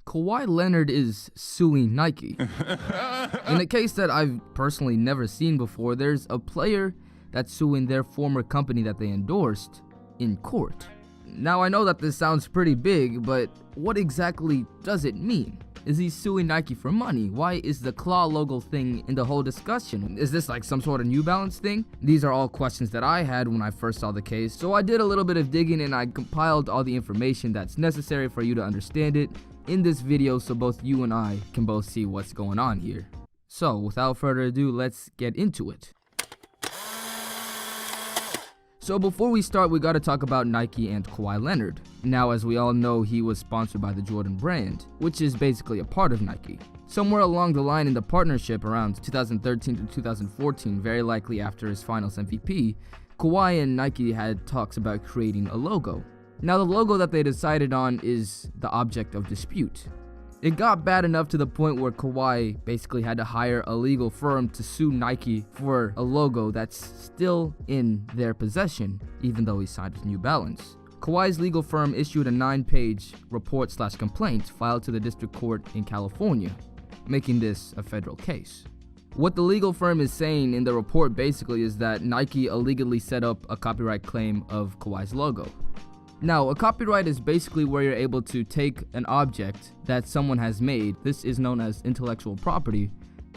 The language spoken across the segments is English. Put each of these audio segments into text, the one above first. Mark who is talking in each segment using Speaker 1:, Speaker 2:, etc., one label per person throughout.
Speaker 1: Kawhi Leonard is suing Nike. In a case that I've personally never seen before, there's a player that's suing their former company that they endorsed in court. Now, I know that this sounds pretty big, but what exactly does it mean? Is he suing Nike for money? Why is the Klaw logo thing in the whole discussion? Is this like some sort of New Balance thing? These are all questions that I had when I first saw the case, so I did a little bit of digging and I compiled all the information that's necessary for you to understand it in this video so both you and I can both see what's going on here. So, without further ado, let's get into it. So before we start, we gotta talk about Nike and Kawhi Leonard. Now, as we all know, he was sponsored by the Jordan brand, which is basically a part of Nike. Somewhere along the line in the partnership around 2013 to 2014, very likely after his finals MVP, Kawhi and Nike had talks about creating a logo. Now, the logo that they decided on is the object of dispute. It got bad enough to the point where Kawhi basically had to hire a legal firm to sue Nike for a logo that's still in their possession, even though he signed with New Balance. Kawhi's legal firm issued a 9-page report/complaint filed to the district court in California, making this a federal case. What the legal firm is saying in the report basically is that Nike illegally set up a copyright claim of Kawhi's logo. Now, a copyright is basically where you're able to take an object that someone has made. This is known as intellectual property,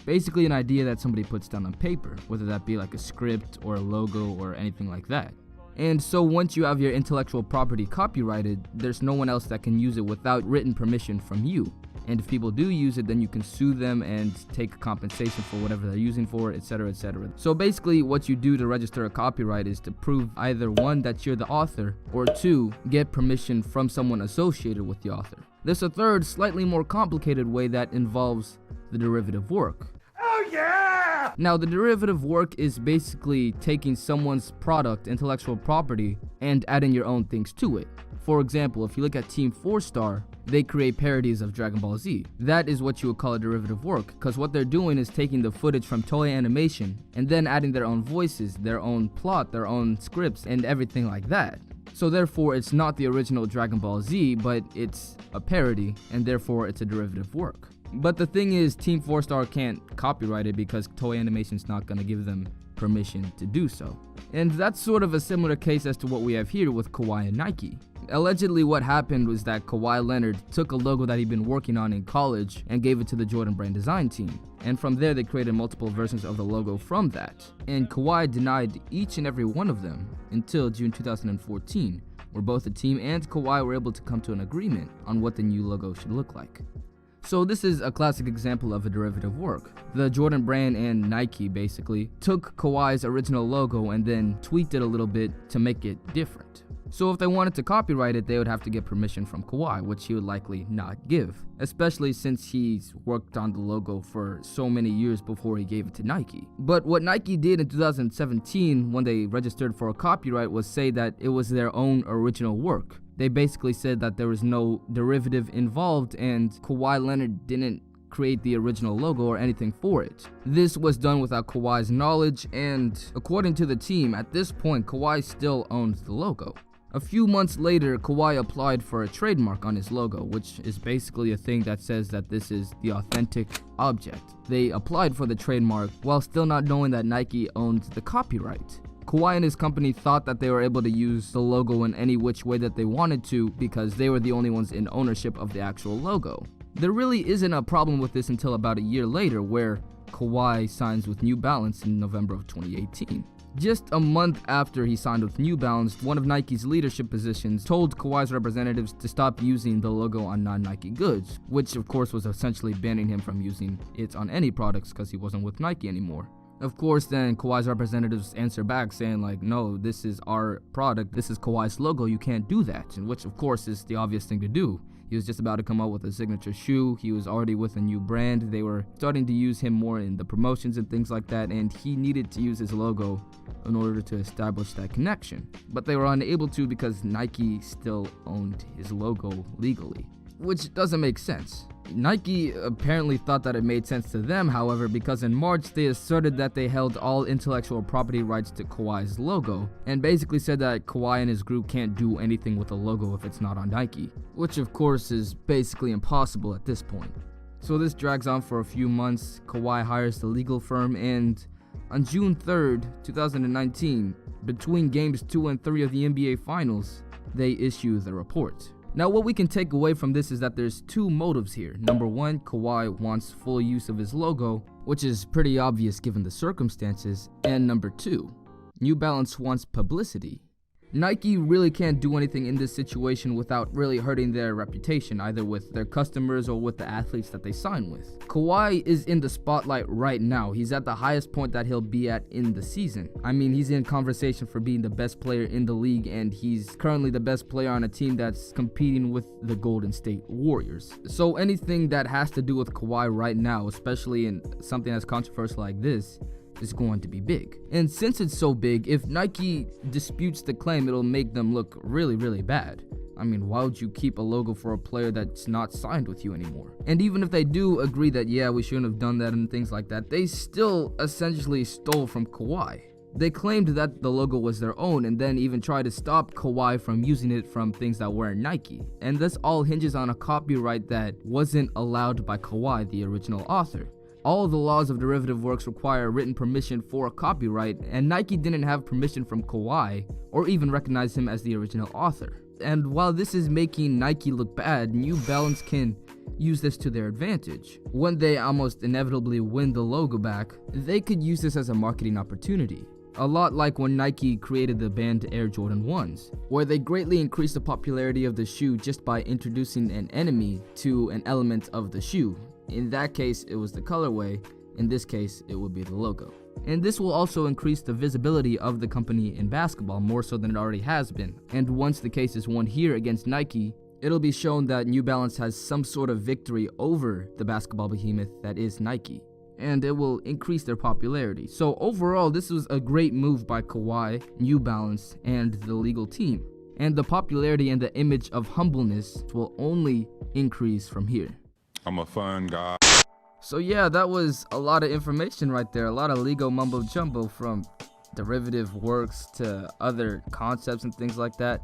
Speaker 1: basically an idea that somebody puts down on paper, whether that be like a script or a logo or anything like that. And so once you have your intellectual property copyrighted, there's no one else that can use it without written permission from you. And if people do use it, then you can sue them and take compensation for whatever they're using for it, etc., etc. So basically what you do to register a copyright is to prove either one, that you're the author, or two, get permission from someone associated with the author. There's a third, slightly more complicated way that involves the derivative work.
Speaker 2: Oh yeah!
Speaker 1: Now, the derivative work is basically taking someone's product, intellectual property, and adding your own things to it. For example, if you look at Team 4-Star, they create parodies of Dragon Ball Z. That is what you would call a derivative work, because what they're doing is taking the footage from Toei Animation and then adding their own voices, their own plot, their own scripts, and everything like that. So therefore, it's not the original Dragon Ball Z, but it's a parody, and therefore it's a derivative work. But the thing is, Team 4-Star can't copyright it because Toei Animation's not going to give them permission to do so. And that's sort of a similar case as to what we have here with Kawhi and Nike. Allegedly, what happened was that Kawhi Leonard took a logo that he'd been working on in college and gave it to the Jordan brand design team. And from there, they created multiple versions of the logo from that. And Kawhi denied each and every one of them until June 2014, where both the team and Kawhi were able to come to an agreement on what the new logo should look like. So this is a classic example of a derivative work. The Jordan brand and Nike basically took Kawhi's original logo and then tweaked it a little bit to make it different. So if they wanted to copyright it, they would have to get permission from Kawhi, which he would likely not give, especially since he's worked on the logo for so many years before he gave it to Nike. But what Nike did in 2017 when they registered for a copyright was say that it was their own original work. They basically said that there was no derivative involved and Kawhi Leonard didn't create the original logo or anything for it. This was done without Kawhi's knowledge, and according to the team, at this point, Kawhi still owns the logo. A few months later, Kawhi applied for a trademark on his logo, which is basically a thing that says that this is the authentic object. They applied for the trademark while still not knowing that Nike owned the copyright. Kawhi and his company thought that they were able to use the logo in any which way that they wanted to because they were the only ones in ownership of the actual logo. There really isn't a problem with this until about a year later, where Kawhi signs with New Balance in November of 2018. Just a month after he signed with New Balance, one of Nike's leadership positions told Kawhi's representatives to stop using the logo on non-Nike goods, which of course was essentially banning him from using it on any products because he wasn't with Nike anymore. Of course, then Kawhi's representatives answer back saying like, no, this is our product, this is Kawhi's logo, you can't do that, and which of course is the obvious thing to do. He was just about to come out with a signature shoe, he was already with a new brand, they were starting to use him more in the promotions and things like that, and he needed to use his logo in order to establish that connection. But they were unable to because Nike still owned his logo legally, which doesn't make sense. Nike apparently thought that it made sense to them, however, because in March they asserted that they held all intellectual property rights to Kawhi's logo, and basically said that Kawhi and his group can't do anything with the logo if it's not on Nike, which of course is basically impossible at this point. So this drags on for a few months. Kawhi hires the legal firm, and on June 3rd, 2019, between games 2 and 3 of the NBA Finals, they issue the report. Now, what we can take away from this is that there's two motives here. Number one, Kawhi wants full use of his logo, which is pretty obvious given the circumstances. And number two, New Balance wants publicity. Nike really can't do anything in this situation without really hurting their reputation, either with their customers or with the athletes that they sign with. Kawhi is in the spotlight right now. He's at the highest point that he'll be at in the season. I mean, he's in conversation for being the best player in the league, and he's currently the best player on a team that's competing with the Golden State Warriors. So anything that has to do with Kawhi right now, especially in something as controversial like this, is going to be big. And since it's so big, if Nike disputes the claim, it'll make them look really, really bad. I mean, why would you keep a logo for a player that's not signed with you anymore? And even if they do agree that, yeah, we shouldn't have done that and things like that, they still essentially stole from Kawhi. They claimed that the logo was their own, and then even tried to stop Kawhi from using it from things that weren't Nike. And this all hinges on a copyright that wasn't allowed by Kawhi, the original author. All the laws of derivative works require written permission for a copyright, and Nike didn't have permission from Kawhi or even recognize him as the original author. And while this is making Nike look bad, New Balance can use this to their advantage. When they almost inevitably win the logo back, they could use this as a marketing opportunity. A lot like when Nike created the banned Air Jordan 1s, where they greatly increased the popularity of the shoe just by introducing an enemy to an element of the shoe. In that case, it was the colorway. In this case, it would be the logo. And this will also increase the visibility of the company in basketball more so than it already has been. And once the case is won here against Nike, it'll be shown that New Balance has some sort of victory over the basketball behemoth that is Nike, and it will increase their popularity. So overall, this was a great move by Kawhi, New Balance, and the legal team. And the popularity and the image of humbleness will only increase from here.
Speaker 3: I'm a fun guy.
Speaker 1: So yeah, that was a lot of information right there. A lot of legal mumbo jumbo, from derivative works to other concepts and things like that.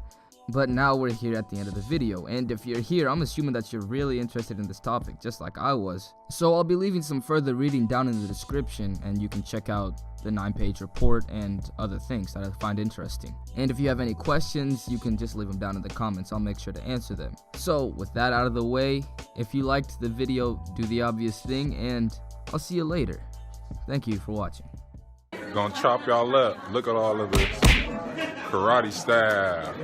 Speaker 1: But now we're here at the end of the video, and if you're here, I'm assuming that you're really interested in this topic, just like I was. So I'll be leaving some further reading down in the description, and you can check out the 9-page report and other things that I find interesting. And if you have any questions, you can just leave them down in the comments. I'll make sure to answer them. So with that out of the way, if you liked the video, do the obvious thing, and I'll see you later. Thank you for watching.
Speaker 3: Gonna chop y'all up. Look at all of this karate style.